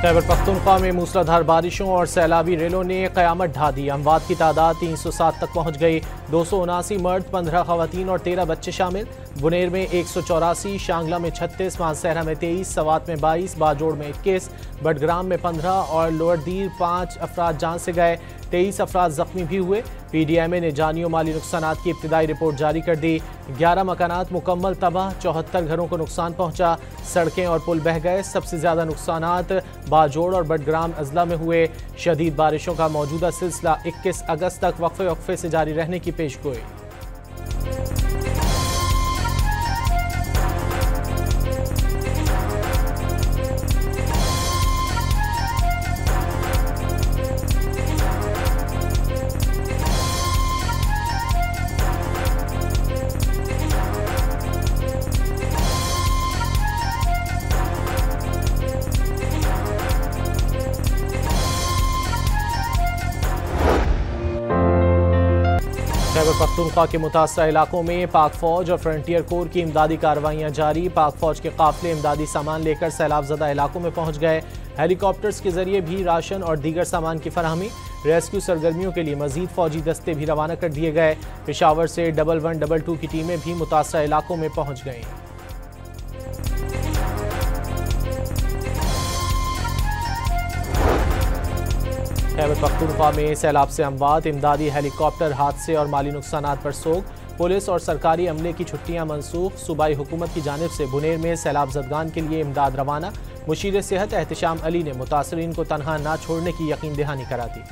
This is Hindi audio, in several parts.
खैबर पख्तूनख्वा में मूसलाधार बारिशों और सैलाबी रेलों ने क़यामत ढा दी। अमवात की तादाद 307 तक पहुँच गई। 279 मर्द, 15 खवातीन और 13 बच्चे शामिल। बुनेर में 184, शांगला में 36, मानसहरा में 23, सवात में 22, बाजोड़ में 21, बडग्राम में 15 और लोअरदीर 5 अफराद जान से गए। 23 अफराद जख्मी भी हुए। PDMA ने जानी और माली नुकसानात की इब्तिदाई रिपोर्ट जारी कर दी। 11 मकानात मुकम्मल तबाह, 74 घरों को नुकसान पहुंचा। सड़कें और पुल बह गए। सबसे ज्यादा नुकसानात बाजोड़ और बडग्राम अजला में हुए। शदीद बारिशों का मौजूदा सिलसिला 21 अगस्त तक वक्फे से जारी रहने की पेशगोई। खैबर पख्तूनख्वा के मुतासरा इलाकों में पाक फौज और फ्रंटियर कोर की इमदादी कार्रवाइयाँ जारी। पाक फौज के काफिले इमदादी सामान लेकर सैलाब ज़दा इलाकों में पहुँच गए। हेलीकॉप्टर्स के जरिए भी राशन और दीगर सामान की फराहमी। रेस्क्यू सरगर्मियों के लिए मजीद फौजी दस्ते भी रवाना कर दिए गए। पेशावर से 1122 की टीमें भी मुतासरा इलाकों में पहुँच गईं। खैबर पख्तूनख्वा में सैलाब से अमवात, इमदादी हेलीकॉप्टर हादसे और माली नुकसानात पर सोग। पुलिस और सरकारी अमले की छुट्टियां मनसूख। सूबाई हुकूमत की जानिब से बुनेर में सैलाब ज़दगान के लिए इमदाद रवाना। मुशीर सेहत एहतिशाम अली ने मुतासरीन को तनहा ना छोड़ने की यकीन दहानी करा दी।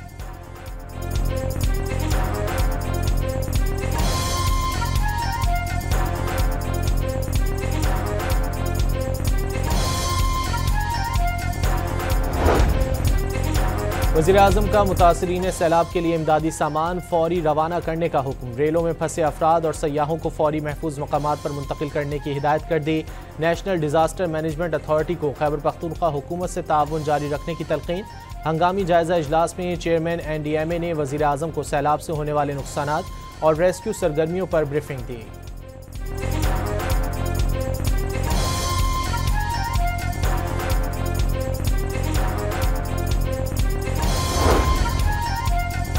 वज़ीर-ए-आज़म का मुतासरीन सैलाब के लिए इमदादी सामान फौरी रवाना करने का हुक्म। रेलों में फंसे अफराद और सयाहों को फौरी महफूज मकामात पर मुंतकिल करने की हिदायत कर दी। नेशनल डिजास्टर मैनेजमेंट अथॉरिटी को खैबर पख्तूनख्वा हुकूमत से ताउन जारी रखने की तलकीन। हंगामी जायजा इजलास में चेयरमैन NDMA ने वज़ीर-ए-आज़म को सैलाब से होने वाले नुकसानात और रेस्क्यू सरगर्मियों पर ब्रीफिंग दी।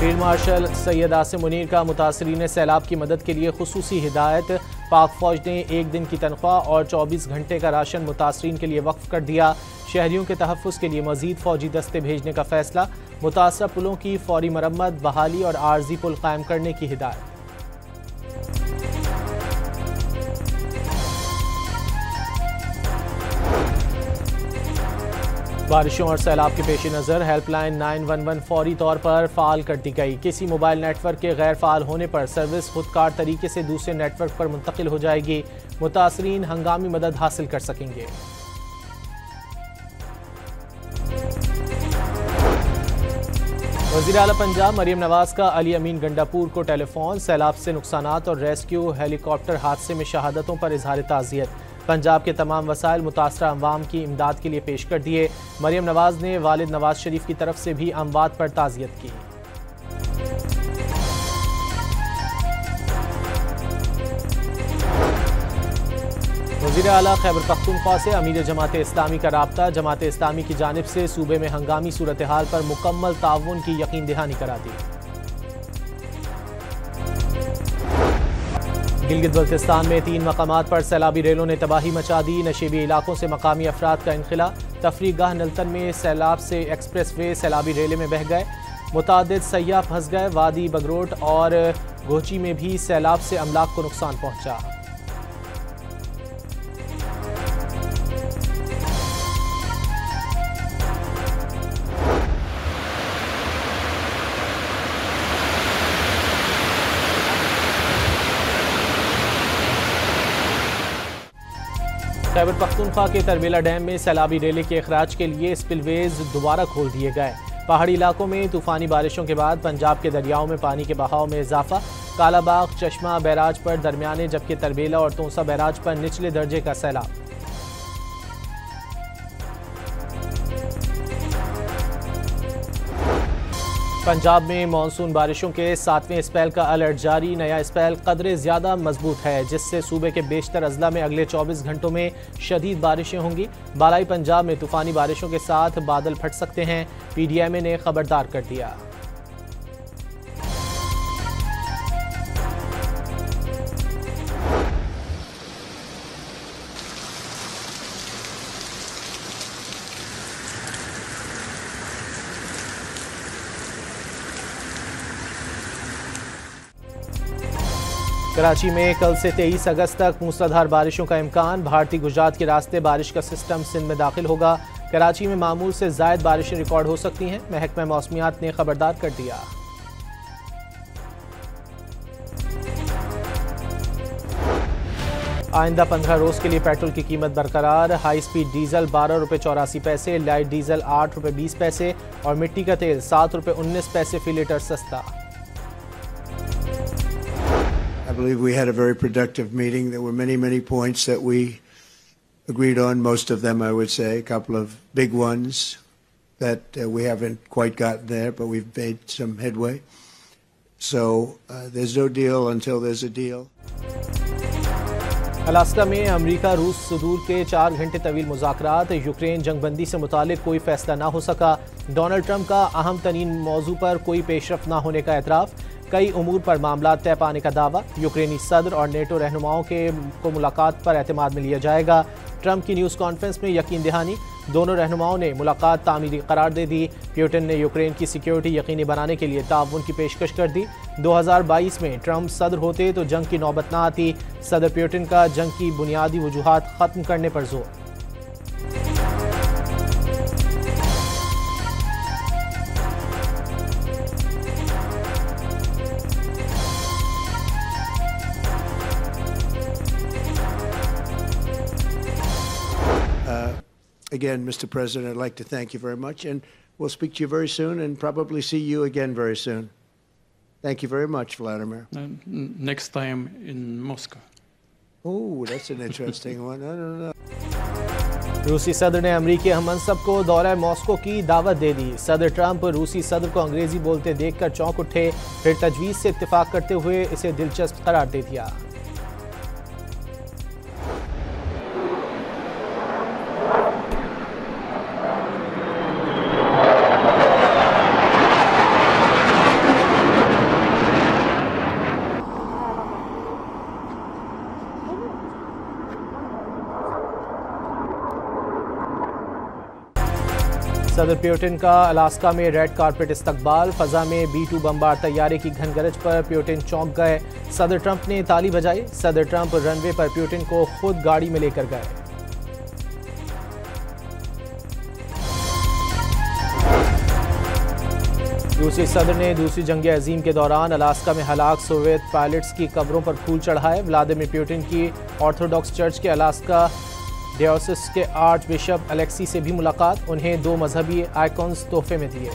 फील्ड मार्शल सैयद आसिम मुनीर का मुतासरीन सैलाब की मदद के लिए खुसूसी हिदायत। पाक फौज ने 1 दिन की तनख्वाह और 24 घंटे का राशन मुतासरीन के लिए वक्फ कर दिया। शहरियों के तहफ़्फ़ुज़ के लिए मज़ीद फौजी दस्ते भेजने का फैसला। मुतासरा पुलों की फौरी मरम्मत, बहाली और आर्जी पुल कायम करने की हिदायत। बारिशों और सैलाब के पेश नज़र हेल्पलाइन 911 फौरी तौर पर फ़ाल कर दी गई। किसी मोबाइल नेटवर्क के गैर फ़ाल होने पर सर्विस खुदकार तरीके से दूसरे नेटवर्क पर मुंतकिल हो जाएगी। मुतासरीन हंगामी मदद हासिल कर सकेंगे। वज़ीर आला पंजाब मरियम नवाज का अली अमीन गंडापुर को टेलीफोन। सैलाब से नुकसानात और रेस्क्यू हेलीकॉप्टर हादसे में शहादतों पर इजहार ताज़ियत। पंजाब के तमाम वसाइल मुतासरा अवाम की इमदाद के लिए पेश कर दिए। मरियम नवाज ने वालिद नवाज शरीफ की तरफ से भी अमवात पर ताज़ियत की। वज़ीर आला खैबर पख्तूनख्वा से अमीर जमात इस्लामी का राब्ता। जमात इस्लामी की जानिब से सूबे में हंगामी सूरत हाल पर मुकम्मल ताउन की यकीन दहानी करा दी। गिलगित बल्तिस्तान में 3 मकामात पर सैलाबी रेलों ने तबाही मचा दी। नशेबी इलाकों से मकामी अफराद का इनखिला। तफरीगाह नलतन में सैलाब से एक्सप्रेस वे सैलाबी रेले में बह गए। मुतादिद सयाह फंस गए। वादी बगरोट और गोची में भी सैलाब से अमलाक को नुकसान पहुंचा। खैबर पख्तूनख्वा के तरबेला डैम में सैलाबी रेले के अखराज के लिए स्पिलवेज दोबारा खोल दिए गए। पहाड़ी इलाकों में तूफानी बारिशों के बाद पंजाब के दरियाओं में पानी के बहाव में इजाफा। कालाबाग चश्मा बैराज पर दरमियाने, जबकि तरबेला और तोसा बैराज पर निचले दर्जे का सैलाब। पंजाब में मानसून बारिशों के 7वें स्पेल का अलर्ट जारी। नया स्पेल कदरे ज़्यादा मजबूत है, जिससे सूबे के बेशतर अजला में अगले 24 घंटों में शदीद बारिशें होंगी। बालाई पंजाब में तूफानी बारिशों के साथ बादल फट सकते हैं। PDMA ने खबरदार कर दिया। कराची में कल से 23 अगस्त तक मूसलाधार बारिशों का इम्कान। भारतीय गुजरात के रास्ते बारिश का सिस्टम सिंध में दाखिल होगा। कराची में मामूल से ज़ायद बारिशें रिकॉर्ड हो सकती हैं। महकमा मौसमियात ने खबरदार कर दिया। आइंदा 15 रोज के लिए पेट्रोल की कीमत बरकरार। हाई स्पीड डीजल 12 रुपये 84 पैसे, लाइट डीजल 8 रुपये 20 पैसे और मिट्टी का तेल 7 रुपये 19 पैसे फी लीटर सस्ता। I believe we had a very productive meeting. There were many points that we agreed on, most of them I would say, a couple of big ones that we haven't quite gotten there, but we've made some headway. So there's no deal until there's a deal. Alaska में अमरीका रूस सदूर के 4 घंटे तवील मुज़ाकरात। यूक्रेन जंगबंदी से मुतालिक कोई फैसला ना हो सका। डोनाल्ड ट्रंप का अहम तरीन मौजू पर कोई पेशरफ ना होने का एतराफ़। कई उमूर पर मामला तय पाने का दावा। यूक्रेनी सदर और नेटो रहनुमाओं को मुलाकात पर एतमाद में लिया जाएगा। ट्रंप की न्यूज़ कॉन्फ्रेंस में यकीन दहानी। दोनों रहनुमाओं ने मुलाकात तामीरी करार दे दी। पुतिन ने यूक्रेन की सिक्योरिटी यकीनी बनाने के लिए ताउन की पेशकश कर दी। 2022 में ट्रंप सदर होते तो जंग की नौबत ना आती। सदर पुतिन का जंग की बुनियादी वजूहात ख़त्म करने पर जोर। Again, Mr. President, I'd like to thank you very much, and we'll speak to you very soon and probably see you again very soon. Thank you very much, Vladimir. Next time in Moscow. Oh, that's an interesting one. I don't know. रूसी सदर ने अमरीकी हममनसब को दौरा मॉस्को की दावत दे दी। सदर ट्रंप रूसी सदर को अंग्रेजी बोलते देखकर चौंक उठे, फिर तजवीज़ से इत्तेफाक करते हुए इसे दिलचस्प करार दे दिया। सदर पुतिन का अलास्का में रेड कारपेट इस्तकबाल। फजा में B-2 बमबार तैयारे की घनगरज पर पुतिन चौंक गए। सदर ट्रंप ने ताली बजाई। सदर ट्रंप रनवे पर पुतिन को खुद गाड़ी में लेकर गए। रूसी सदर ने दूसरी जंग अजीम के दौरान अलास्का में हलाक सोवियत पायलट्स की कब्रों पर फूल चढ़ाए। व्लादिमीर पुतिन की ऑर्थोडॉक्स चर्च के अलास्का डायोसिस के आर्च बिशप अलेक्सी से भी मुलाकात। उन्हें 2 मजहबी आइकॉन्स तोहफे में दिए।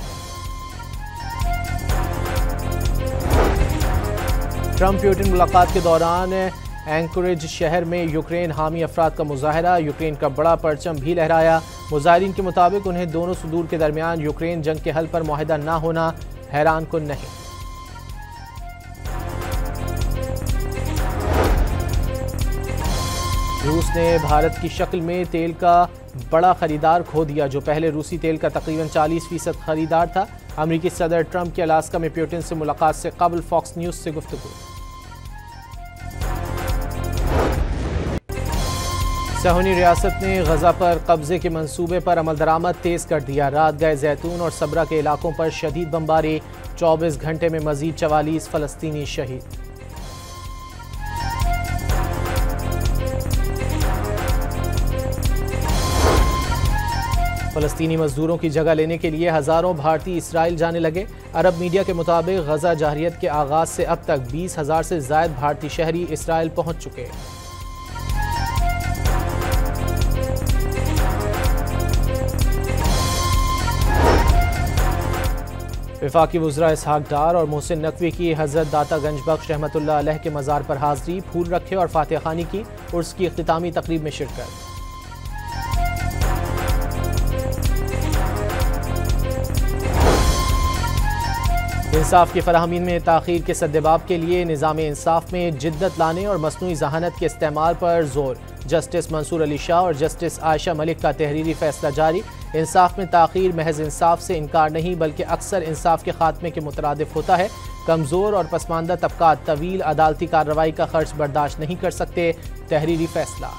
ट्रंप पुतिन मुलाकात के दौरान एंकोरेज शहर में यूक्रेन हामी अफराद का मुजाहरा। यूक्रेन का बड़ा परचम भी लहराया। मुजाहिरीन के मुताबिक उन्हें दोनों सदूर के दरमियान यूक्रेन जंग के हल पर मुआहिदा ना होना हैरान कुन नहीं। रूस ने भारत की शक्ल में तेल का बड़ा खरीदार खो दिया, जो पहले रूसी तेल का तकरीबन 40% खरीदार था। अमेरिकी सदर ट्रंप की अलास्का में पुतिन से मुलाकात से कबल फॉक्स न्यूज से गुफ्तगू। सहूनी रियासत ने गजा पर कब्जे के मंसूबे पर अमल दरामद तेज कर दिया। रात गए जैतून और सबरा के इलाकों पर शदीद बमबारी। 24 घंटे में मजीद 44 फलस्तीनी शहीद। फलस्तीनी मजदूरों की जगह लेने के लिए हज़ारों भारतीय इसराइल जाने लगे। अरब मीडिया के मुताबिक गजा जाहिरियत के आगाज से अब तक 20,000 से ज़ायद भारतीय शहरी इसराइल पहुंच चुके। वफाकी वज़रा इसहाक डार और मोहसिन नकवी की हज़रत दाता गंज बख्श रहमतुल्लाह अलैह के मज़ार पर हाज़री, फूल रखे और फातिहा खानी की। उर्स की इख्तितामी तकरीब में शिरकत। इंसाफ की फराहमी में ताख़ीर के सद्देबाब के लिए निज़ाम इंसाफ में जिद्दत लाने और मसनूई जहानत के इस्तेमाल पर जोर। जस्टिस मंसूर अली शाह और जस्टिस आयशा मलिक का तहरीरी फैसला जारी। इंसाफ में ताख़ीर महज इंसाफ से इनकार नहीं बल्कि अक्सर इंसाफ के खात्मे के मुतरादिफ होता है। कमज़ोर और पसमानदा तबकात तवील अदालती कार्रवाई का खर्च बर्दाश्त नहीं कर सकते। तहरीरी फैसला।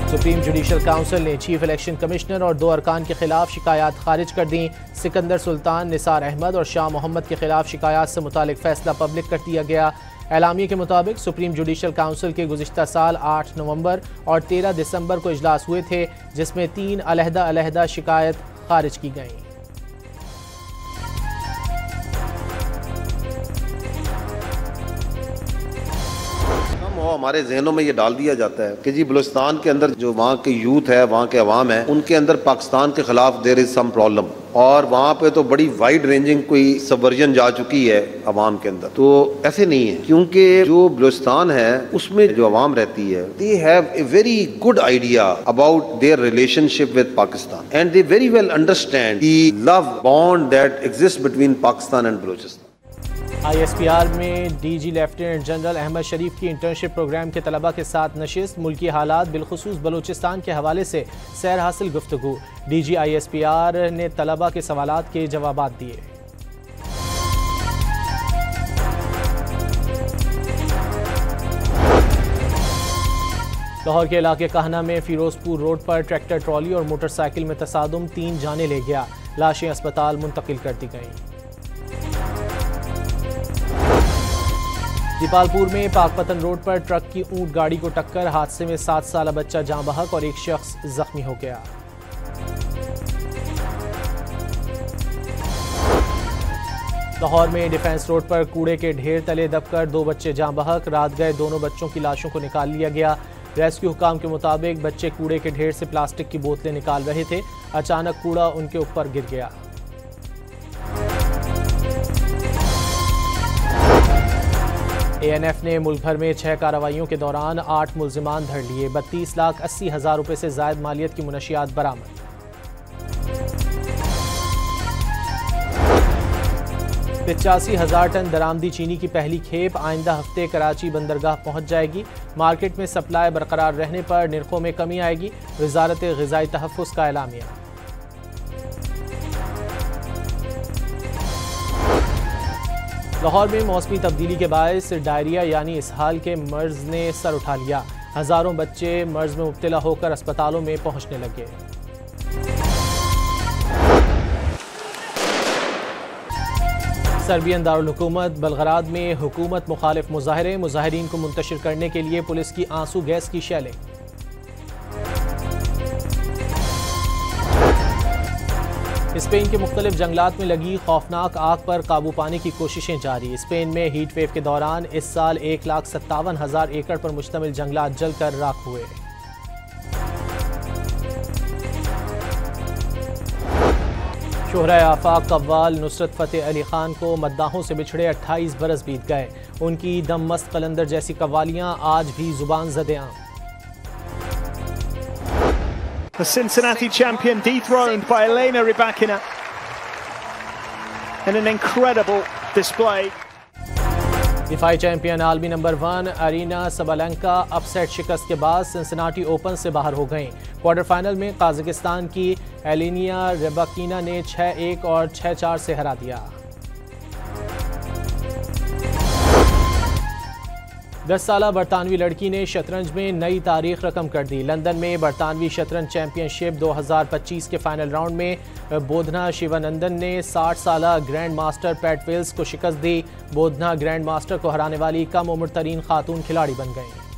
सुप्रीम जुडिशल काउंसिल ने चीफ इलेक्शन कमिश्नर और 2 अरकान के खिलाफ शिकायत खारिज कर दी। सिकंदर सुल्तान, निसार अहमद और शाह मोहम्मद के खिलाफ शिकायत से मुतालिक फैसला पब्लिक कर दिया गया। एलामिया के मुताबिक सुप्रीम जुडिशल काउंसिल के गुज़िश्ता साल 8 नवंबर और 13 दिसंबर को इजलास हुए थे, जिसमें 3 अलहदा शिकायत खारिज की गईं। हमारे जहनों में ये डाल दिया जाता है कि जी बलूचिस्तान के अंदर जो वहाँ के यूथ है, वहाँ के अवाम है, उनके अंदर पाकिस्तान के खिलाफ देयर इज सम प्रॉब्लम, और वहाँ पे तो बड़ी वाइड रेंजिंग कोई सबवर्जन जा चुकी है अवाम के अंदर। तो ऐसे नहीं है, क्योंकि जो बलूचिस्तान है उसमें जो अवाम रहती है they have a very good idea about their relationship with Pakistan and they very well understand the love bond that exist between Pakistan and Balochistan. ISPR में DG लेफ्टिनेंट जनरल अहमद शरीफ की इंटर्नशिप प्रोग्राम के तलबा के साथ नशिस्त। मुल्की हालात बिलखुसूस बलूचिस्तान के हवाले से सैर हासिल गुफ्तगू। DG ISPR ने तलबा के सवालात के जवाबात दिए। लाहौर के इलाके कहना में फिरोजपुर रोड पर ट्रैक्टर ट्रॉली और मोटरसाइकिल में तसादुम, 3 जाने ले गया। लाशें अस्पताल मुंतकिल कर दी गईं। दीपालपुर में पाकपतन रोड पर ट्रक की ऊंट गाड़ी को टक्कर, हादसे में 7 साला बच्चा जाँ बहक और एक शख्स जख्मी हो गया। लाहौर में डिफेंस रोड पर कूड़े के ढेर तले दबकर 2 बच्चे जाँ बहक, रात गए दोनों बच्चों की लाशों को निकाल लिया गया। रेस्क्यू हुकाम के मुताबिक बच्चे कूड़े के ढेर से प्लास्टिक की बोतलें निकाल रहे थे, अचानक कूड़ा उनके ऊपर गिर गया। ANF ने मुल्क भर में 6 कार्रवाइयों के दौरान 8 मुल्जिमान धर लिए। 32,80,000 रुपये से जायद मालियत की मुनशियात बरामद। 85,000 टन दरामदी चीनी की पहली खेप आइंदा हफ्ते कराची बंदरगाह पहुंच जाएगी। मार्केट में सप्लाई बरकरार रहने पर निर्खों में कमी आएगी। वजारत ग़िज़ाई तहफ़्फ़ुज़ का एलामिया। लाहौर में मौसमी तब्दीली के बायस डायरिया यानी इसहाल के मर्ज ने सर उठा लिया। हजारों बच्चे मर्ज में मुब्तला होकर अस्पतालों में पहुंचने लगे। सर्बियन दारुल हुकूमत बलगराद में हुकूमत मुखालिफ मुजाहरे, मुजाहिरीन को मुंतशिर करने के लिए पुलिस की आंसू गैस की शैलें। स्पेन के मुख्तलिफ जंगलात में लगी खौफनाक आग पर काबू पाने की कोशिशें जारी। स्पेन में हीट वेव के दौरान इस साल 1,57,000 एकड़ पर मुश्तमिल जंगलात जलकर राख हुए। शोहरा आफाक कव्वाल नुसरत फ़तेह अली खान को मद्दाहों से बिछड़े 28 बरस बीत गए। उनकी दम मस्त कलंदर जैसी कव्वालियां आज भी जुबान ज़दे-आम। The Cincinnati champion dethroned by Elena Rybakina in an incredible display. दिफाई चैंपियन आलमी नंबर 1 अरीना सबलेंका अपसेट शिकस्त के बाद सिंसिनाटी ओपन से बाहर हो गईं। क्वार्टर फाइनल में काजाकिस्तान की एलेनिया रिबाकिना ने 6-1 और 6-4 से हरा दिया। 10 साला बरतानवी लड़की ने शतरंज में नई तारीख रकम कर दी। लंदन में बरतानवी शतरंज चैंपियनशिप 2025 के फाइनल राउंड में बोधना शिवानंदन ने 60 साला ग्रैंड मास्टर पैट विल्स को शिकस्त दी। बोधना ग्रैंड मास्टर को हराने वाली कम उम्र तरीन खातून खिलाड़ी बन गईं।